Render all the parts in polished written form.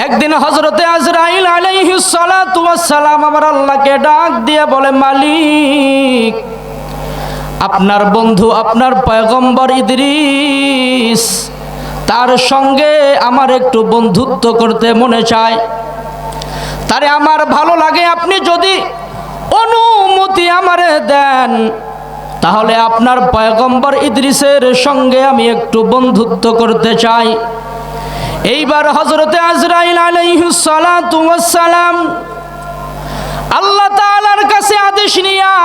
একদিন হযরতে আজরাইল আলাইহিস সালাতু ওয়াস সালাম আমার আল্লাহকে ডাক দিয়ে বলে, মালিক, আপনার বন্ধু আপনার পয়গম্বর ইদ্রিস, তার সঙ্গে আমার একটু বন্ধুত্ব করতে মনে চায়, তারে আমার ভালো লাগে, আপনি যদি অনুমতি আমারে দেন তাহলে আপনার পয়গম্বর ইদ্রিসের সঙ্গে আমি একটু বন্ধুত্ব করতে চাই। এইবার হযরতে আজরাইল আলাইহিস সালাতু ওয়াস সালাম আল্লাহ তাআলার কাছে আদেশ নিয়া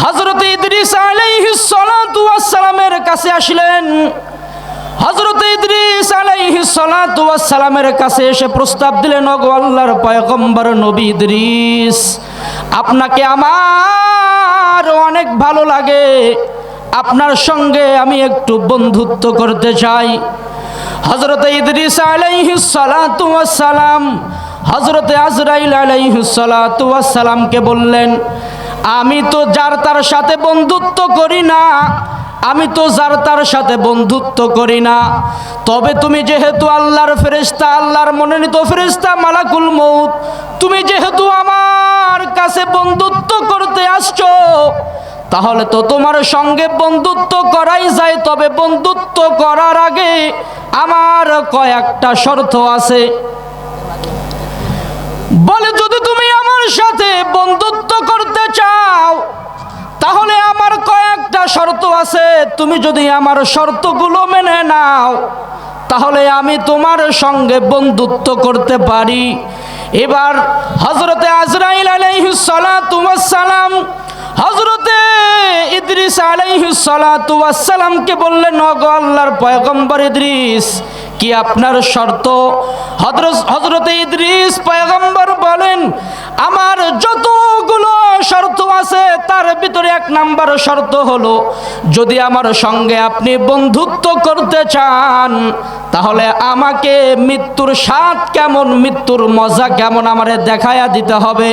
হযরতে ইদ্রিস আলাইহিস সালাতু ওয়াস সালামের কাছে আসলেন। হযরতে ইদ্রিস আলাইহিস সালাতু ওয়াস সালামের কাছে এসে প্রস্তাব দিলেন, ওগো আল্লাহর পয়গম্বর নবী ইদ্রিস, আপনাকে আমার অনেক ভালো লাগে, আপনার সঙ্গে আমি একটু বন্ধুত্ব করতে চাই। হযরতে ইদ্রিস আলাইহিস সালাতু ওয়াস সালাম হযরতে আজরাইল আলাইহিস সালাতু ওয়াস সালামকে বললেন, আমি তো যার তার সাথে বন্ধুত্ব করি না, আমি তো যার তার সাথে বন্ধুত্ব করি না, তবে তুমি যেহেতু আল্লাহর ফেরেশতা, আল্লাহর মনোনীত ফেরেশতা মালাকুল মউত, তুমি যেহেতু আমার কাছে বন্ধুত্ব করতে আসছো, তাহলে তো তোমার সঙ্গে বন্ধুত্ব করাই যায়। তবে বন্ধুত্ব করার আগে আমার কয়েকটা শর্ত আছে। বলে, যদি তুমি আমার সাথে বন্ধুত্ব করতে চাও তাহলে আমার কয়েকটা শর্ত আছে, তুমি যদি আমার শর্তগুলো মেনে নাও তাহলে আমি তোমার সঙ্গে বন্ধুত্ব করতে পারি। এবার হযরতে আজরাইল আলাইহিস সালাতু ওয়াস সালাম হযরতে ইদ্রিস আলাইহিস সালাতু ওয়াস সালামকে বললেন, ওগো আল্লাহর পয়গম্বর ইদ্রিস, কি আপনার শর্ত? হযরতে ইদ্রিস পয়গম্বর বলেন, আমার যতগুলো শর্ত আছে তার ভিতরে এক নাম্বার শর্ত হলো, যদি আমার সঙ্গে আপনি বন্ধুত্ব করতে চান তাহলে আমাকে মৃত্যুর স্বাদ কেমন, মৃত্যুর মজা কেমন আমারে দেখায়া দিতে হবে,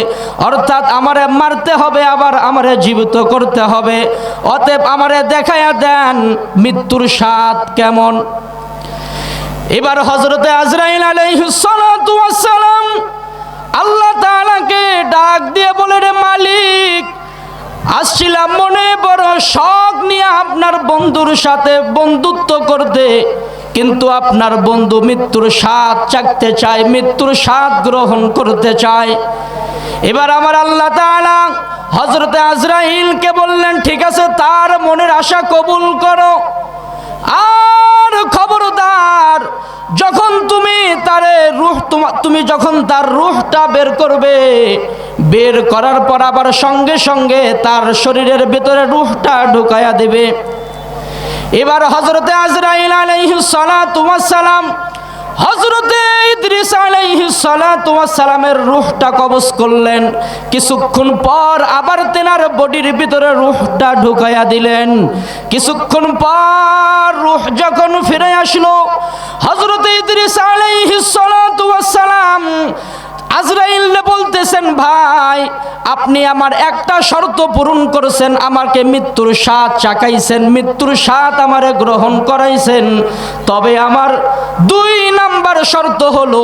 অর্থাৎ আমারে মারতে হবে আবার আমারে জীবিত করতে হবে। অতএব আমারে দেখায়া দেন মৃত্যুর স্বাদ কেমন। এবার হযরতে আজরাইল আলাইহিস সালাতু ওয়াস সালাম আল্লাহ তাআলাকে ডাক দিয়ে বলে, রে মালিক, আসছিলাম মনে বড় শখ নিয়ে আপনার বন্ধুর সাথে বন্ধুত্ব করতে, কিন্তু আপনার বন্ধু মৃত্যুর স্বাদ চাখতে চায়, মৃত্যুর স্বাদ গ্রহণ করতে চায়। এবার আমার আল্লাহ তাআলা হযরতে আজরাইলকে বললেন, ঠিক আছে, তার মনের আশা কবুল করো, আর খবরদার যখন তুমি তারে তুমি যখন তার রূহটা বের করবে, বের করার পর আবার সঙ্গে সঙ্গে তার শরীরের ভিতরে রূহটা ঢুকায়া দেবে। এবার হযরতে আজরাইল আলাইহিস সালাতু ওয়াস সালাম হযরতে ইদ্রিস আলাইহিস সালাতু ওয়াস সালামের রূহটা কবজ করলেন। কিছুক্ষণ পর আবার তেনার বডির ভিতরে রূহটা ঢুকায়া দিলেন। কিছুক্ষণ পর রূহ যখন ফিরে আসলো, হযরতে ইদ্রিস আলাইহিস সালাতু ওয়াস সালাম আজরাইল বলতেছেন, ভাই, আপনি আমার একটা শর্ত পূরণ করেছেন, আমাকে মৃত্যুর স্বাদ চাকাইছেন, মৃত্যুর স্বাদ আমারে গ্রহণ করাইছেন, তবে আমার 2 নাম্বার শর্ত হলো,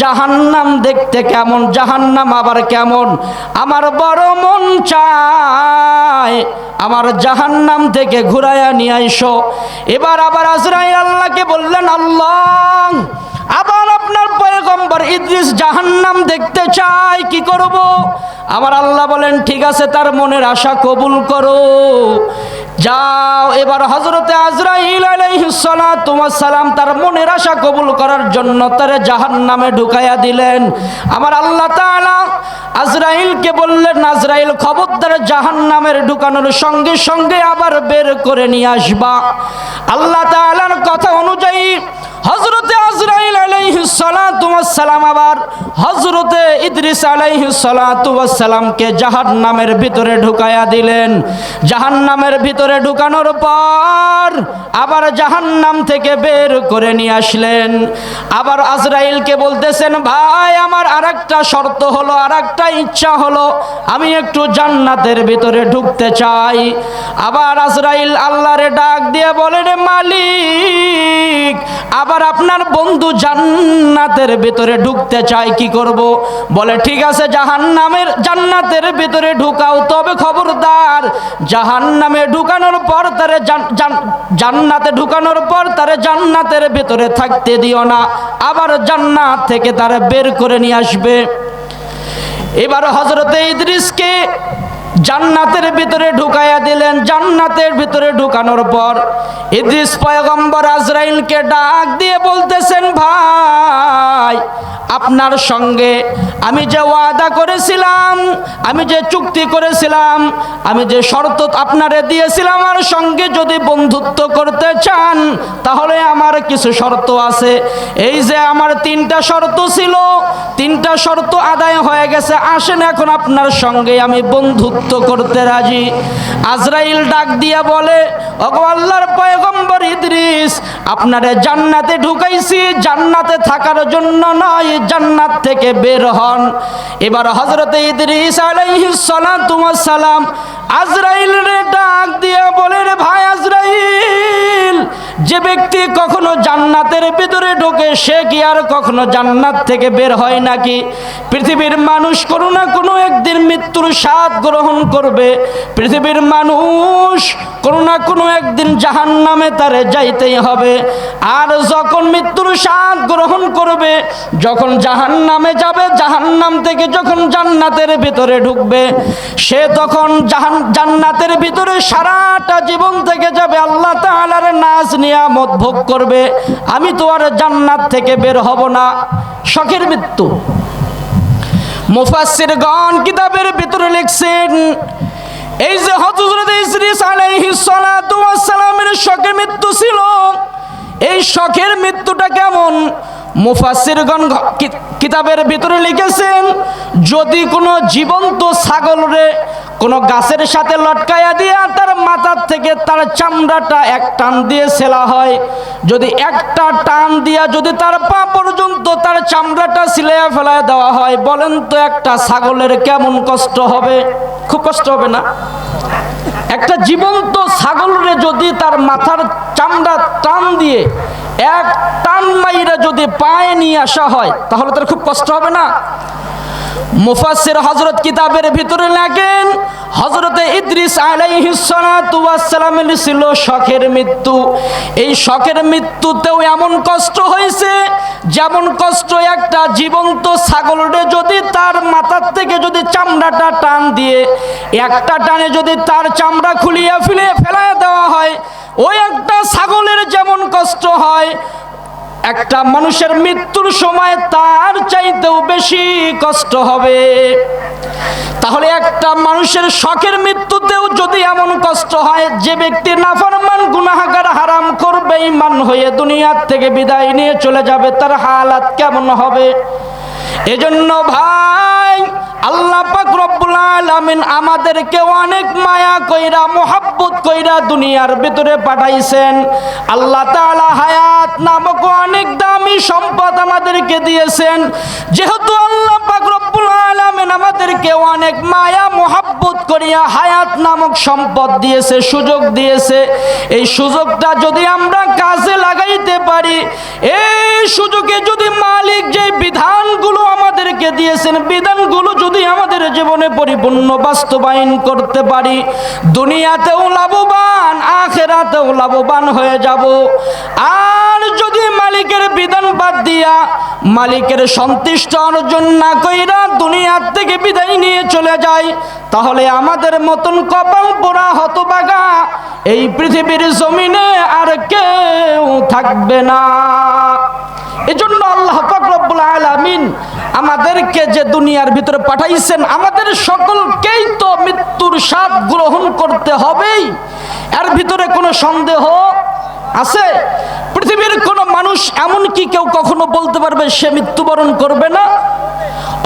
জাহান্নাম দেখতে কেমন, জাহান্নাম আবার কেমন, আমার বড় মন চায় আমার জাহান্নাম থেকে ঘুরাইয়া নিয়ে আইসো। এবার আবার আজরাইল আল্লাহকে বললেন, আল্লাহ, আবার আপনার পয়গম্বর ইদ্রিস জাহান্নাম দেখতে চায়, কি করব? আমার আল্লাহ বলেন, ঠিক আছে, তার মনের আশা কবুল করো, যাও। এবার হযরতে আজরাইল আলাইহিস সালাতু ওয়াস সালাম তার মনের আশা কবুল করার জন্য তারে জাহান্নামে ঢুকাইয়া দিলেন। আমার আল্লাহ তাআলা আজরাইলকে বললেন, আজরাইল, খবরদার জাহান্নামের ঢুকানোর সঙ্গে সঙ্গে আবার বের করে নিয়ে আসবা। আল্লাহ তাআলার কথা অনুযায়ী হযরতে আজরাইল আলাইহিস সালাতু ওয়াস সালাম আবার হযরতে ইদ্রিস আলাইহিস সালাতু ওয়াস সালামকে জাহান্নামের ভিতরে ঢুকায়া দিলেন। জাহান্নামের ভিতরে ঢুকানোর পর আবার জাহান্নাম থেকে বের করে নিয়ে আসলেন। আবার আজরাইলকে বলতেছেন, ভাই আমার আরেকটা শর্ত হলো, আরেকটা ইচ্ছা হলো, আমি একটু জান্নাতের ভিতরে ঢুকতে চাই। আবার আজরাইল আল্লাহরে ডাক দিয়ে বলেন, মালিক আবার আপনার বন্ধু জান্নাতের ভিতরে ঢুকতে চায়, কি করব? বলে ঠিক আছে, জান্নাতের ভিতরে ঢুকাও, তবে খবরদার জাহান্নামে ঢুকানোর পর তারে জান্নাতে ঢুকানোর পর তারে জান্নাতের ভিতরে থাকতে দিও না, আবার জান্নাত থেকে তারে বের করে নিয়ে আসবে। এবার হযরতে ইদ্রিসকে জান্নাতের ভিতরে ঢুকাইয়া দিলেন। জান্নাতের ভিতরে ঢুকানোর পর ইদ্রিস পয়গম্বর আজরাইলকে ডাক দিয়ে বলতেছেন, ভাই আপনার সঙ্গে আমি যে ওয়াদা করেছিলাম, আমি যে চুক্তি করেছিলাম, আমি যে শর্ত আপনারে দিয়েছিলাম, আমার সঙ্গে যদি বন্ধুত্ব করতে চান তাহলে আমার কিছু শর্ত আছে। এই যে আমার 3টা শর্ত ছিল, 3টা শর্ত আদায় হয়ে গেছে, আসেন এখন আপনার সঙ্গে আমি বন্ধুত্ব করতে রাজি। আজরাইল ডাক দিয়ে বলে, ওগো আল্লাহর পয়গম্বর ইদ্রিস, আপনারে জান্নাতে ঢুকাইছি জান্নাতে থাকার জন্য নয়, জান্নাত থেকে বের হন। এবার হযরতে ইদ্রিস আলাইহিস সালাতু ওয়াস সালাম আজরাইলের ডাক দিয়ে বলে, রে ভাই আজরাইল, যে ব্যক্তি কখনো জান্নাতের ভিতরে ঢোকে সে কি আর কখনো জান্নাত থেকে বের হয় নাকি? পৃথিবীর মানুষ কোনো না কোনো একদিন মৃত্যুর স্বাদ গ্রহণ করবে, পৃথিবীর মানুষ কোনো না কোনো একদিন জাহান্নামে তারে যাইতেই হবে। আর যখন মৃত্যুর স্বাদ গ্রহণ করবে, যখন জাহান্নামে যাবে, জাহান্নাম থেকে যখন জান্নাতের ভিতরে ঢুকবে, সে তখন জান্নাতের ভিতরে সারাটা জীবন থেকে যাবে, আল্লাহ তাআলার নাজ নিয়ামত ভোগ করবে, আমি তো আর জান্নাত থেকে বের হব না। শখের মৃত্যু। মুফাসসিরগণ কিতাবের ভিতরে লিখছেন, এই যে হযরত ইদ্রিস আলাইহিস সালাতু ওয়াস সালামের শখের মৃত্যু ছিল, এই শখের মৃত্যুটা কেমন? মুফাসসিরগণ কিতাবের ভিতরে লিখেছেন, যদি কোনো জীবন্ত ছাগলরে কোনো গাছের সাথে লটকায়া দিয়ে তার মাথার থেকে তার চামড়াটা এক টান দিয়ে ছেলা হয়, যদি একটা টান দিয়া যদি তার পা পর্যন্ত তার চামড়াটা ছিলাইয়া ফেলায় দেওয়া হয়, বলেন তো একটা ছাগলের কেমন কষ্ট হবে? খুব কষ্ট হবে না? একটা জীবন্ত ছাগলরে যদি তার মাথার চামড়া টান দিয়ে এক টান মাইরা যদি পায়ে নিয়ে আসা হয়, তাহলে তার খুব কষ্ট হবে না? মুফাসসির হযরত কিতাবের ভিতরে লেখেন, হযরতে ইদ্রিস আলাইহিস সালাতু ওয়াস সালামের ছিল শখের মৃত্যু। এই শখের মৃত্যুতেও এমন কষ্ট হয়েছে যেমন কষ্ট একটা জীবন্ত ছাগলরে যদি তার মাথার থেকে যদি চামড়াটা টান দিয়ে একটা টানে যদি তার চামড়া খুলিয়া ফেলাইয়া দেওয়া হয়, ওই একটা ছাগলের যেমন কষ্ট হয়, একটা মানুষের মৃত্যুর সময় তার চাইতেও বেশি কষ্ট হবে। তাহলে একটা মানুষের শখের মৃত্যুতেও যদি এমন কষ্ট হয়, যে ব্যক্তি নাফরমান গুনাহগার হারামখোর বেঈমান হয়ে দুনিয়ার থেকে বিদায় নিয়ে চলে যাবে, তার হালাত কেমন হবে? এজন্য ভাই, আল্লাহ পাক রব্বুল আলামিন আমাদেরকে অনেক মায়া কইরা মোহাব্বত কইরা দুনিয়ার ভিতরে পাঠাইছেন। আল্লাহ তাআলা হায়াত নামক অনেক দামি সম্পদ আমাদেরকে দিয়েছেন। যেহেতু আল্লাহ পাক রব্বুল আলামিন আমাদেরকে অনেক মায়া মোহাব্বত করিয়া হায়াত নামক সম্পদ দিয়েছে, সুযোগ দিয়েছে, এই সুযোগটা যদি আমরা কাজে লাগাইতে পারি, এই সুযোগে যদি মালিক যে বিধানগুলো আমাদেরকে দিয়েছেন, বিধানগুলো যদি আমাদের জীবনে পরিপূর্ণ বাস্তবায়ন করতে পারি, দুনিয়াতেও লাভবান, আখিরাতেও লাভবান হয়ে যাব। আর যদি মালিকের বিধান বাদ দিয়া মালিকের সন্তুষ্ট অর্জন না কইরা দুনিয়ার থেকে বিদায় নিয়ে চলে যায়, তাহলে আমাদের মতন কপাল পোড়া হতভাগা এই পৃথিবীর জমিনে আর কেউ থাকবে না। এজন্য আল্লাহ পাক রব্বুল আলামিন আমাদেরকে যে দুনিয়ার ভিতরে পাঠাইছেন, আমাদের সকলকেই তো মৃত্যুর স্বাদ গ্রহণ করতে হবেই, এর ভিতরে কোনো সন্দেহ আছে? পৃথিবীর কোনো মানুষ এমন কি কেউ কখনো বলতে পারবে সে মৃত্যুবরণ করবে না?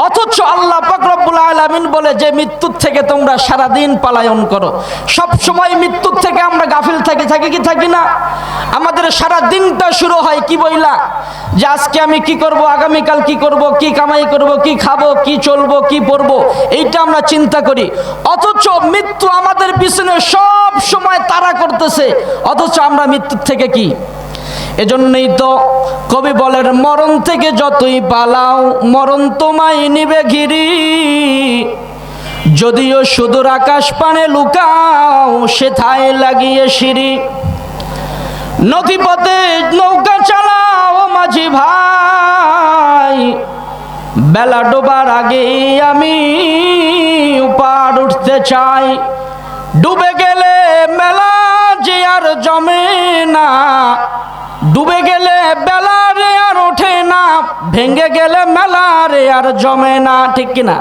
অথচ আল্লাহ পাক রব্বুল আলামিন বলে যে মৃত্যুর থেকে তোমরা সারাদিন পালায়ন করো। সব সময় মৃত্যুর থেকে আমরা গাফিল থাকি কি থাকি না? আমাদের সারা দিনটা শুরু হয় কি বইলা, যে আজকে আমি কি করব, আগামীকাল কি করব, কি কামাই করব, কি খাবো, কি চলবো, কি পরবো, এইটা আমরা চিন্তা করি। অথচ মৃত্যু আমাদের পিছনে সব সময় তাড়া করতেছে, অথচ আমরা মৃত্যুর থেকে কি? এজন্যই তো কবি বলেন, মরণ থেকে যতই পালাও মরণ তোমায় নিবে ঘিরি, যদিও সুদূর আকাশ পানে লুকাও সেথায় লাগিয়ে সিঁড়ি। নদীপথে নৌকা চালাও মাঝি ভাই, বেলা ডোবার আগে আমি পার উঠতে চাই। ডুবে গেলে মেলা যে আর জমে না, ডুবে গেলে বেলা রে আর ওঠে না, ভেঙে গেলে মেলা রে আর জমে না, ঠিক কিনা?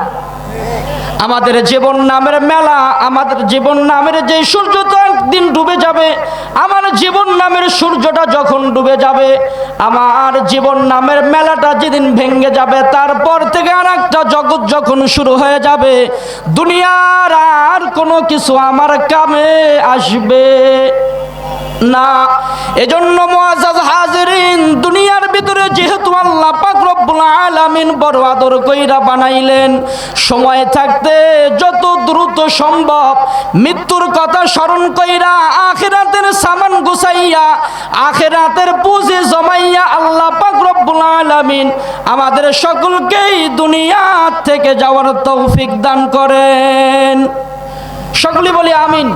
আমাদের জীবন নামের মেলা, আমাদের জীবন নামের যে সূর্য তো একদিন ডুবে যাবে। আমার জীবন নামের সূর্যটা যখন ডুবে যাবে, আমার জীবন নামের মেলাটা যেদিন ভেঙে যাবে, তারপর থেকে আর একটা জগৎ যখন শুরু হয়ে যাবে, দুনিয়ার আর কোনো কিছু আমার কামে আসবে না। এজন্য মুআজ্জাজ হাজিরিন, দুনিয়ার ভিতরে যেহেতু আল্লাহ পাক রব্বুল আলামিন বড় আদর কইরা বানাইলেন, সময় থাকতে যত দ্রুত সম্ভব মৃত্যুর কথা স্মরণ কইরা আখিরাতের সামান গুছাইয়া আখিরাতের পুঁজি জমাইয়া আল্লাহ পাক রব্বুল আলামিন আমাদের সকলকেই দুনিয়া থেকে যাওয়ার তৌফিক দান করেন। সকলে বলি আমিন।